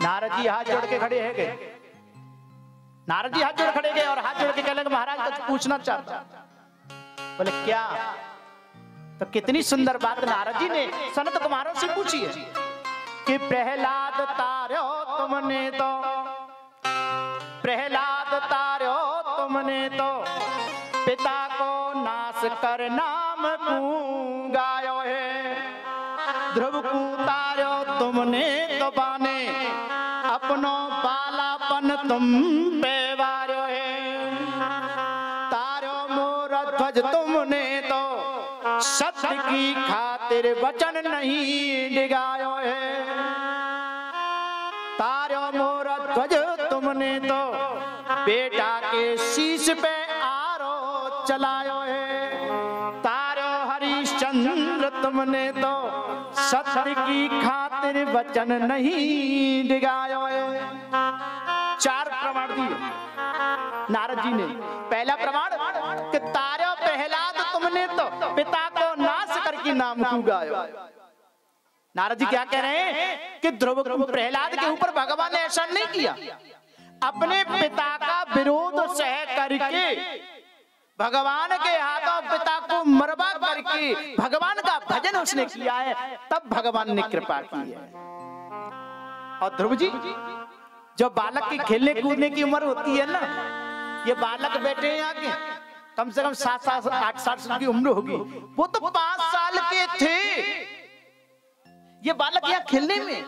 नारद जी हाथ जोड़ के खड़े है गए। नारद जी हाथ जोड़ खड़े गए और हाथ जोड़ के कहने लगे महाराज कुछ पूछना चाहता। बोले क्या? तो कितनी सुंदर बात नारद जी ने सनत कुमारों से पूछी है कि प्रहलाद तार्यो तुमने तो, प्रहलाद तार्यो तुमने तो, पिता को नाश कर नाम को गायो है। ध्रुव को तार्यो तुमने तो बाने, अपनो बालापन तुम पे वार्यो है। तार्यो मोर ध्वज तुमने तो, सत्य की खातिर वचन नहीं डिगायो है। तार्यो मोर ध्वज तुमने तो, बेटा के शीश पे आरो चलायो है। तार्यो हरिश्चंद्र तुमने तो, सत्य की खातिर वचन नहीं डिगायो है। चार प्रमाण दिए नारद जी ने। पहला प्रमाण कि तार्यो प्रहलाद तुमने तो, पिता को नाश करके नाम को गायो। नारद जी क्या कह रहे हैं कि ध्रुव प्रहलाद के ऊपर भगवान ने ऐसा नहीं किया। अपने पिता का विरोध सह करके, भगवान के हाथों पिता को मरवा करके भगवान का भजन उसने किया है, तब भगवान ने कृपा की है। और ध्रुव जी, जो बालक की खेलने कूदने की उम्र होती है ना, ये बालक बैठे हैं आगे, कम से कम 7-8 साल की उम्र होगी, वो तो 5 साल के थे। ये बालक यहाँ खेलने में,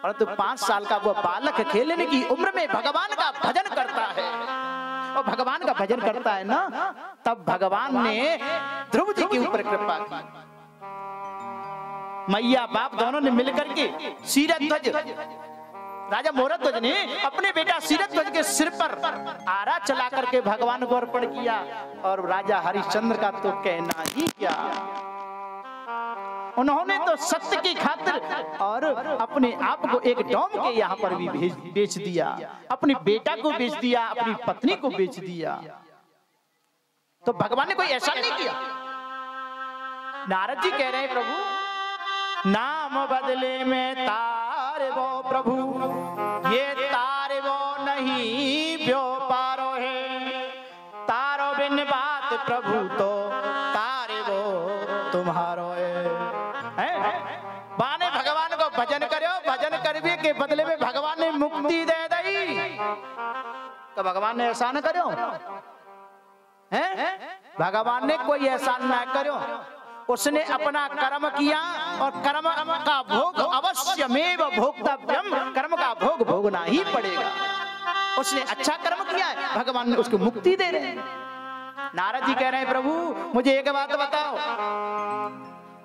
और तो 5 साल का वो बालक खेलने की उम्र में भगवान का भजन करता है। और भगवान का भजन करता है ना, तब भगवान ने ध्रुव जी के ऊपर कृपा की। मैया बाप दोनों ने मिलकर के शीरध्वज, राजा मोरध्वज ने अपने बेटा शीरध्वज के सिर पर आरा चला करके भगवान को अर्पण किया। और राजा हरिश्चंद्र का तो कहना ही क्या, उन्होंने तो सत्य की खातिर और अपने आप को एक डोम के यहाँ पर भी बेच दिया, अपनी बेटा को बेच दिया, अपनी पत्नी को बेच दिया। तो भगवान ने कोई ऐसा नहीं किया। नारद जी कह रहे हैं प्रभु नाम बदले में तारे वो प्रभु, ये तारे वो नहीं व्यो पारो है। तारो बिन बात प्रभु तो, तारे वो तुम्हारो है। बाने भगवान को भजन करो, भजन करने के बदले में भगवान ने मुक्ति दे दी। तो भगवान ने ऐसा न करो, हैं? भगवान ने कोई ऐसा न करो। उसने अपना कर्म किया और कर्म का भोग अवश्यमेव भोक्तव्यम, कर्म का भोग भोगना ही पड़ेगा। उसने अच्छा कर्म किया है, भगवान ने उसको मुक्ति दे रहे हैं। नारद जी कह रहे हैं प्रभु मुझे एक बात बताओ,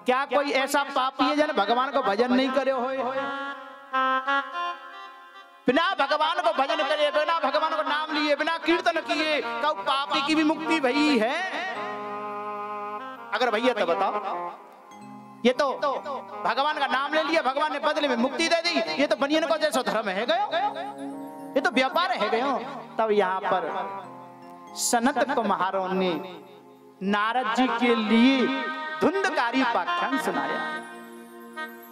क्या कोई ऐसा पापी है जिन्हें भगवान को भजन नहीं करे हो? बिना भगवान को भजन करे, बिना भगवान को नाम लिए, बिना कीर्तन किए, कब पापी की भी मुक्ति भई है? अगर भैया तो बताओ। ये तो भगवान का नाम ले लिया, भगवान ने बदले में मुक्ति दे दी, ये तो बनियन को जैसा धर्म है गयो, ये तो व्यापार है गयो। तब यहाँ पर सनत कुमारों ने नारद जी के लिए धुंधकारी उपाख्यान सुनाया।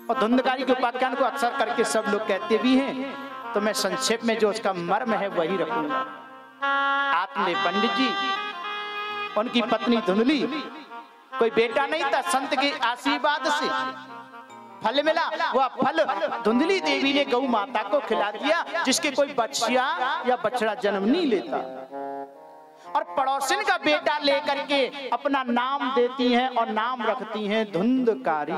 और धुंधकारी के उपाख्यान को अक्सर करके सब लोग कहते भी हैं, तो मैं संक्षेप में जो उसका मर्म है वही रखूंगा। आत्मने पंडित जी, उनकी पत्नी धुंधली, कोई बेटा नहीं था, संत के आशीर्वाद से फल मिला। वह फल धुंधली देवी ने गौ माता को खिला दिया, जिसके कोई बच्चिया या बछड़ा जन्म नहीं लेता। और पड़ोसिन का बेटा लेकर के अपना नाम देती हैं और नाम रखती हैं धुंधकारी।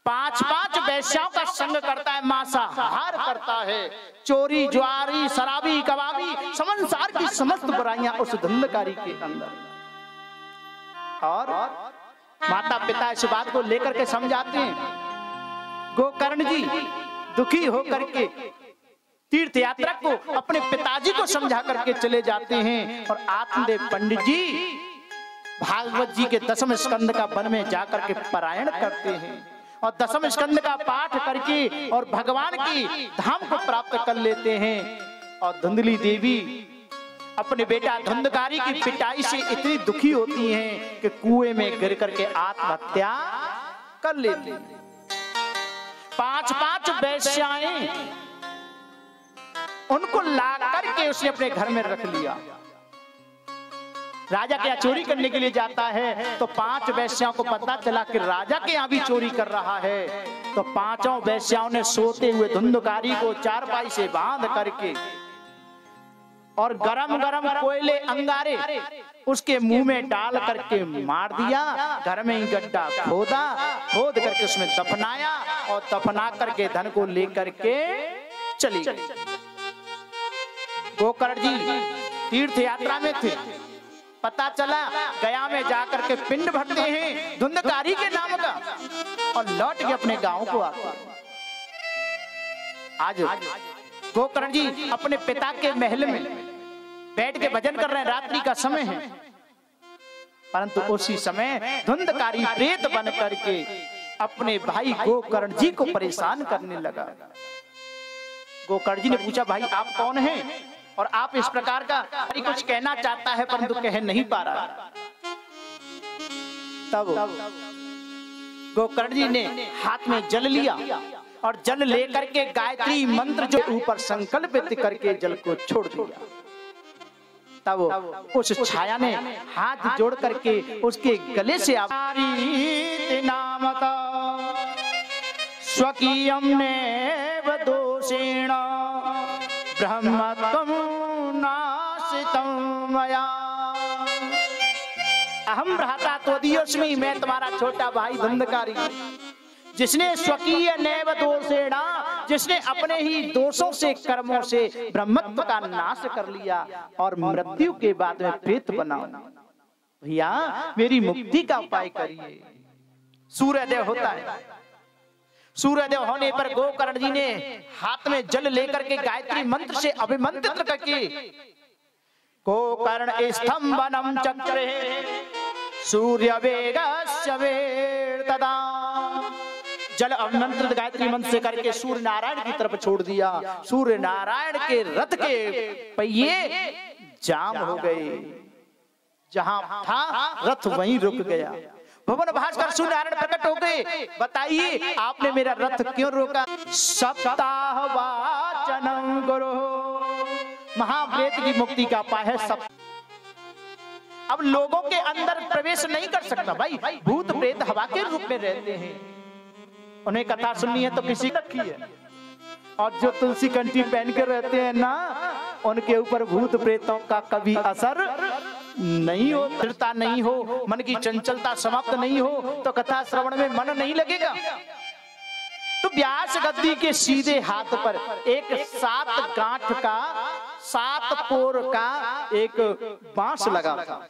5-5 वैश्याओं का संग करता है, मांसाहार करता है, चोरी जुआरी शराबी कबाबी संसार की समस्त बुराइयां उस धुंधकारी के अंदर। और माता पिता इस बात को लेकर के समझाते हैं। गोकर्ण जी दुखी होकर के तीर्थ यात्रा को अपने पिताजी को समझा करके चले जाते हैं। और आत्मदेव पंडित जी भागवत जी के 10वें स्कंद का वन में जाकर के पारायण करते हैं और 10वें स्कंद का पाठ करके और भगवान की धाम को प्राप्त कर लेते हैं। और धुंधली देवी अपने बेटा धुंधकारी की पिटाई से इतनी दुखी होती हैं कि कुएं में गिर करके आत्महत्या कर लेती हैं। 5-5 वैश्याएं उनको ला करके उसने अपने घर में रख लिया। राजा क्या चोरी करने के लिए जाता है तो 5 वेश्याओं को पता चला कि राजा के यहाँ भी चोरी कर रहा है। तो 5 वेश्याओं ने सोते हुए धुंधकारी को चारपाई से बांध करके और गरम गरम कोयले अंगारे उसके मुंह में डाल करके मार दिया। घर में ही गड्ढा खोद करके उसमें दफनाया और दफना करके धन को लेकर के चली गई। गोकर्ण जी तीर्थ यात्रा में थे, पता चला गया में जाकर के पिंड भरते हैं धुंधकारी के नाम का और लौट के अपने गांव को आते हैं। आज गोकर्ण जी अपने पिता के महल में बैठ के भजन कर रहे हैं, रात्रि का समय है, परंतु उसी समय धुंधकारी प्रेत बन करके अपने भाई गोकर्ण जी को परेशान करने लगा। गोकर्ण जी ने पूछा, भाई आप कौन हैं और आप इस प्रकार का कुछ कहना चाहता है परंतु कह नहीं पा रहा। तब गोकर्ण जी ने हाथ में जल लिया और जल लेकर के गायत्री मंत्र जो ऊपर संकल्पित करके जल को छोड़ दिया। तब उस छाया ने हाथ जोड़ करके उसके गले से नामता स्वकीयम नेव दोषेण ब्रह्मत्वं नाशितं मया। अहम भ्राता त्वदीयोऽस्मि, मैं तुम्हारा छोटा भाई धुंधकारी, जिसने स्वकीय नैव दोषेणा, जिसने अपने ही दोषों से कर्मों से ब्रह्मत्व का नाश कर लिया और मृत्यु के बाद में प्रेत बना। भैया मेरी मुक्ति का उपाय करिए। सूर्योदय होता है, सूर्योदय होने पर गोकर्ण जी ने हाथ में जल लेकर के गायत्री मंत्र से अभिमंत्रित करके गोकर्ण स्तंभनम चक्रे सूर्य वेगस्य वेर्तदा, जल अभिमंत्रित गायत्री मंत्र से करके सूर्य नारायण की तरफ छोड़ दिया। सूर्य नारायण के रथ के पहिए जाम हो गए, जहां था रथ वहीं रुक गया। भवन भास्कर सूर्य नारायण प्रकट हो गए, बताइए आपने मेरा रथ क्यों रोका? सप्ताह वाचनम गुरु, महाप्रेत की मुक्ति का उपाय है सब। अब लोगों के अंदर प्रवेश नहीं कर सकता भाई, भूत प्रेत हवा के रूप में रहते हैं। उन्हें कथा सुननी है तो किसी रखी है, और जो तुलसी कंठी पहन के रहते हैं ना, उनके ऊपर भूत प्रेतों का कभी असर नहीं हो, स्थिरता नहीं हो, मन की चंचलता समाप्त नहीं हो तो कथा श्रवण में मन नहीं लगेगा। तो व्यास गद्दी के सीधे हाथ पर एक 7 गांठ का 7 पोर का एक बांस लगा था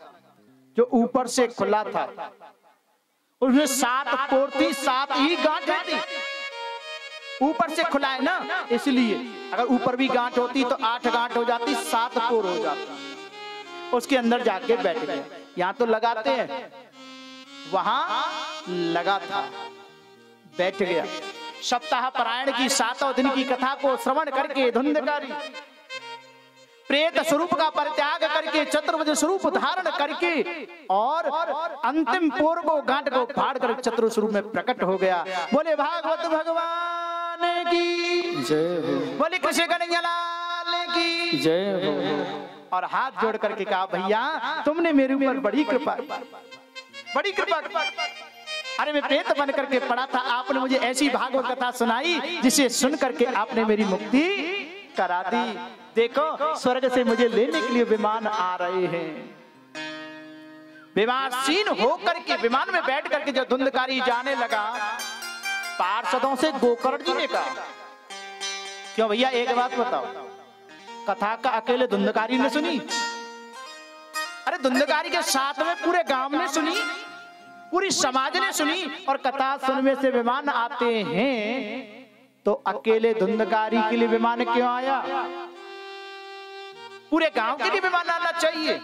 जो ऊपर से खुला था। उसमें 7 पोर थी, 7 ही गांठ थी। ऊपर से खुला है ना, इसलिए अगर ऊपर भी गांठ होती तो 8 गांठ हो जाती, 7 पोर हो जाता। उसके अंदर जाके बैठ गए। यहां तो लगाते हैं, वहां लगा था, बैठ गया। सप्ताह पारायण की 7वें दिन की कथा को श्रवण करके धुंधकारी प्रेत स्वरूप का परित्याग करके चतुर्भुज स्वरूप धारण करके और अंतिम पोर को गांठ को फाड़ कर चतुर्भुज स्वरूप में प्रकट हो गया। बोले भागवत भगवान की जय हो, बोले कृष्ण कन्हैया लाल की जय हो। और हाथ जोड़ करके कहा, भैया तुमने मेरे ऊपर बड़ी कृपा, बड़ी कृपा। अरे मैं प्रेत बन करके पड़ा था, आपने मुझे ऐसी भागवत कथा सुनाई जिसे सुन करके आपने मेरी मुक्ति करा दी। देखो स्वर्ग से मुझे लेने के लिए विमान आ रहे हैं। विमानसीन होकर के विमान में बैठ करके जब धुंधकारी जाने लगा, पार्षदों से गोकर्ण जी ने कहा, क्यों भैया एक बात बताओ, कथा का अकेले धुंधकारी ने सुनी? अरे धुंधकारी के साथ में पूरे गांव ने सुनी, पूरी समाज ने सुनी, और कथा सुनने से विमान आते हैं तो अकेले धुंधकारी के लिए विमान क्यों आया? पूरे गांव के लिए विमान आना चाहिए।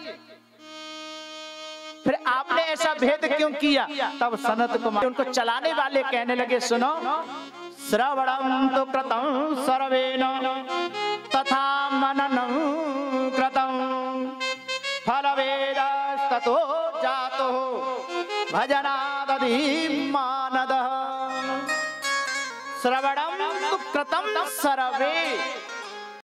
फिर आपने ऐसा भेद क्यों किया? तब सनत कुमार उनको चलाने वाले कहने लगे, सुनो, श्रवणं तो कृतं सर्वेण तथा मननं कृतं फलवेदस्ततो जातो भजनादधि मानदः। श्रवणं तो कृतं सर्वे,